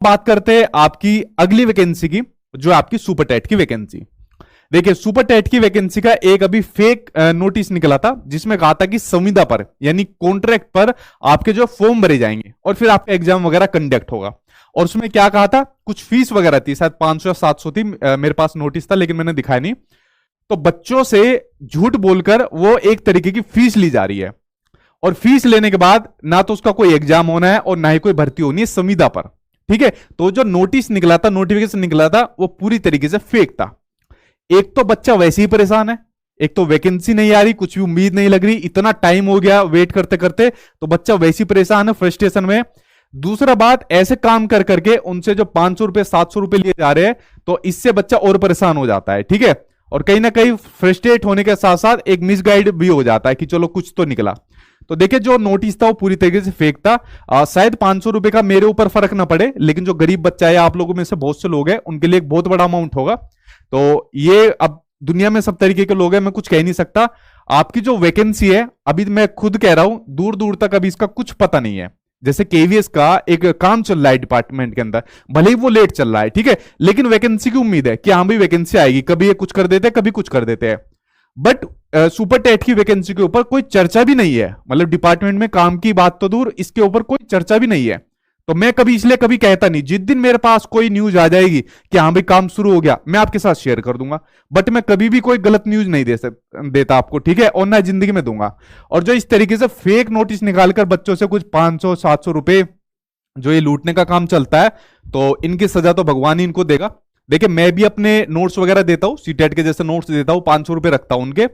बात करते हैं आपकी अगली वैकेंसी की, जो आपकी सुपर टेट की वैकेंसी। देखिए, सुपर टेट की वैकेंसी का एक अभी फेक नोटिस निकला था, जिसमें कहा था कि संविदा पर यानी कॉन्ट्रैक्ट पर आपके जो फॉर्म भरे जाएंगे और फिर आपका एग्जाम वगैरह कंडक्ट होगा। और उसमें क्या कहा था, कुछ फीस वगैरह थी, शायद 500 या 700 थी, मेरे पास नोटिस था लेकिन मैंने दिखाया नहीं। तो बच्चों से झूठ बोलकर वो एक तरीके की फीस ली जा रही है, और फीस लेने के बाद ना तो उसका कोई एग्जाम होना है और ना ही कोई भर्ती होनी है संविदा पर। ठीक है, तो जो नोटिस निकला था, नोटिफिकेशन निकला था, वो पूरी तरीके से फेक था। एक तो बच्चा वैसे ही परेशान है, एक तो वैकेंसी नहीं आ रही, कुछ भी उम्मीद नहीं लग रही, इतना टाइम हो गया वेट करते करते, तो बच्चा वैसे ही परेशान है, फ्रस्ट्रेशन में। दूसरा बात, ऐसे काम कर करके उनसे जो 500 रुपए 700 रुपए लिए जा रहे हैं, तो इससे बच्चा और परेशान हो जाता है। ठीक है, और कहीं ना कहीं फ्रस्ट्रेट होने के साथ साथ एक मिसगाइड भी हो जाता है कि चलो कुछ तो निकला। तो देखिए, जो नोटिस था वो पूरी तरीके से फेक था। शायद 500 रुपए का मेरे ऊपर फर्क ना पड़े, लेकिन जो गरीब बच्चा है, आप लोगों में से बहुत से लोग हैं, उनके लिए एक बहुत बड़ा अमाउंट होगा। तो ये अब दुनिया में सब तरीके के लोग हैं, मैं कुछ कह नहीं सकता। आपकी जो वैकेंसी है, अभी मैं खुद कह रहा हूं, दूर दूर तक अभी इसका कुछ पता नहीं है। जैसे केवीएस का एक काम चल रहा है डिपार्टमेंट के अंदर, भले ही वो लेट चल रहा है, ठीक है, लेकिन वैकेंसी की उम्मीद है कि हाँ भाई वैकेंसी आएगी, कभी ये कुछ कर देते हैं, कभी कुछ कर देते हैं। बट सुपर टेट की वैकेंसी के ऊपर कोई चर्चा भी नहीं है, मतलब डिपार्टमेंट में काम की बात तो दूर, इसके ऊपर कोई चर्चा भी नहीं है। तो मैं कभी इसलिए कभी कहता नहीं, जिस दिन मेरे पास कोई न्यूज आ जाएगी कि हाँ भाई काम शुरू हो गया, मैं आपके साथ शेयर कर दूंगा। बट मैं कभी भी कोई गलत न्यूज नहीं देता आपको, ठीक है, और ना जिंदगी में दूंगा। और जो इस तरीके से फेक नोटिस निकालकर बच्चों से कुछ 500 700 रुपए जो ये लूटने का काम चलता है, तो इनकी सजा तो भगवान ही इनको देगा। देखिए, मैं भी अपने नोट्स वगैरह देता हूं, सीटेट के जैसे नोट्स देता हूं, 500 रुपए रखता हूं उनके,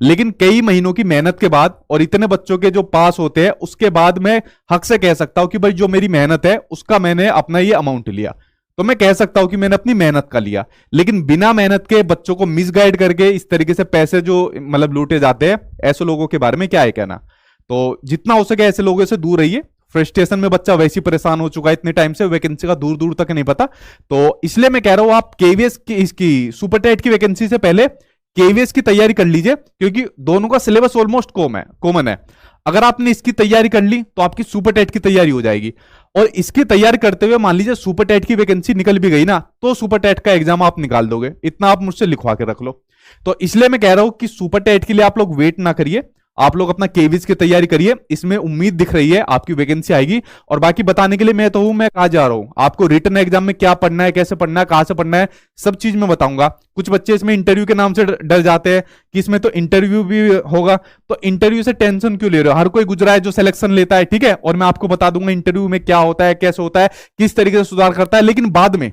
लेकिन कई महीनों की मेहनत के बाद और इतने बच्चों के जो पास होते हैं, उसके बाद मैं हक से कह सकता हूं कि भाई जो मेरी मेहनत है उसका मैंने अपना ये अमाउंट लिया। तो मैं कह सकता हूं कि मैंने अपनी मेहनत का लिया। लेकिन बिना मेहनत के बच्चों को मिसगाइड करके इस तरीके से पैसे जो मतलब लूटे जाते हैं, ऐसे लोगों के बारे में क्या है कहना। तो जितना हो सके ऐसे लोगों से दूर रहिए। फ्रस्ट्रेशन में बच्चा वैसे ही परेशान हो चुका है इतने टाइम से, वैकेंसी का दूर दूर तक नहीं पता। तो इसलिए मैं कह रहा हूं, आप केवीएस की इसकी सुपर टेट की वैकेंसी से पहले केवीएस की तैयारी कर लीजिए, क्योंकि दोनों का सिलेबस ऑलमोस्ट कॉमन है। अगर आपने इसकी तैयारी कर ली तो आपकी सुपर टेट की तैयारी हो जाएगी। और इसकी तैयारी करते हुए मान लीजिए सुपर टेट की वैकेंसी निकल भी गई ना, तो सुपर टेट का एग्जाम आप निकाल दोगे, इतना आप मुझसे लिखवा के रख लो। तो इसलिए मैं कह रहा हूं कि सुपर टेट के लिए आप लोग वेट ना करिए, आप लोग अपना केवीएस की तैयारी करिए, इसमें उम्मीद दिख रही है आपकी वैकेंसी आएगी। और बाकी बताने के लिए मैं तो हूं, मैं कहां जा रहा हूं, आपको रिटर्न एग्जाम में क्या पढ़ना है, कैसे पढ़ना है, कहां से पढ़ना है, सब चीज मैं बताऊंगा। कुछ बच्चे इसमें इंटरव्यू के नाम से डर जाते हैं कि इसमें तो इंटरव्यू भी होगा, तो इंटरव्यू से टेंशन क्यों ले रहे हो, हर कोई गुजरा है जो सिलेक्शन लेता है, ठीक है। और मैं आपको बता दूंगा इंटरव्यू में क्या होता है, कैसे होता है, किस तरीके से सुधार करता है, लेकिन बाद में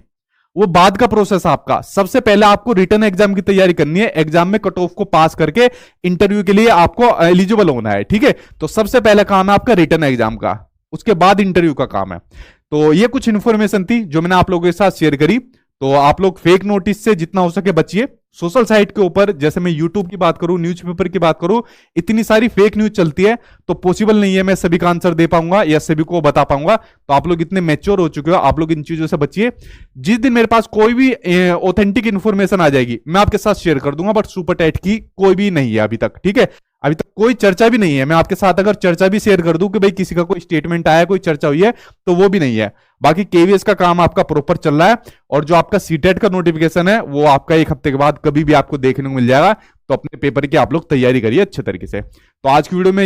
वो बाद का प्रोसेस आपका। सबसे पहले आपको रिटर्न एग्जाम की तैयारी करनी है, एग्जाम में कट ऑफ को पास करके इंटरव्यू के लिए आपको एलिजिबल होना है, ठीक है। तो सबसे पहला काम है आपका रिटर्न एग्जाम का, उसके बाद इंटरव्यू का काम है। तो ये कुछ इंफॉर्मेशन थी जो मैंने आप लोगों के साथ शेयर करी। तो आप लोग फेक नोटिस से जितना हो सके बचिए। सोशल साइट के ऊपर, जैसे मैं यूट्यूब की बात करूं, न्यूज़पेपर की बात करूं, इतनी सारी फेक न्यूज चलती है, तो पॉसिबल नहीं है मैं सभी का आंसर दे पाऊंगा या सभी को बता पाऊंगा। तो आप लोग इतने मैच्योर हो चुके हो, आप लोग इन चीजों से बचिए। जिस दिन मेरे पास कोई भी ऑथेंटिक इंफॉर्मेशन आ जाएगी, मैं आपके साथ शेयर कर दूंगा, बट सुपर टेट की कोई भी नहीं है अभी तक, ठीक है। अभी तक कोई चर्चा भी नहीं है। मैं आपके साथ अगर चर्चा भी शेयर कर दूं कि भाई किसी का कोई स्टेटमेंट आया, कोई चर्चा हुई है, तो वो भी नहीं है। बाकी केवीएस का काम आपका प्रॉपर चल रहा है, और जो आपका सीटेट का नोटिफिकेशन है वो आपका 1 हफ्ते के बाद कभी भी आपको देखने को मिल जाएगा। तो अपने पेपर की आप लोग तैयारी करिए अच्छे तरीके से। तो आज की वीडियो में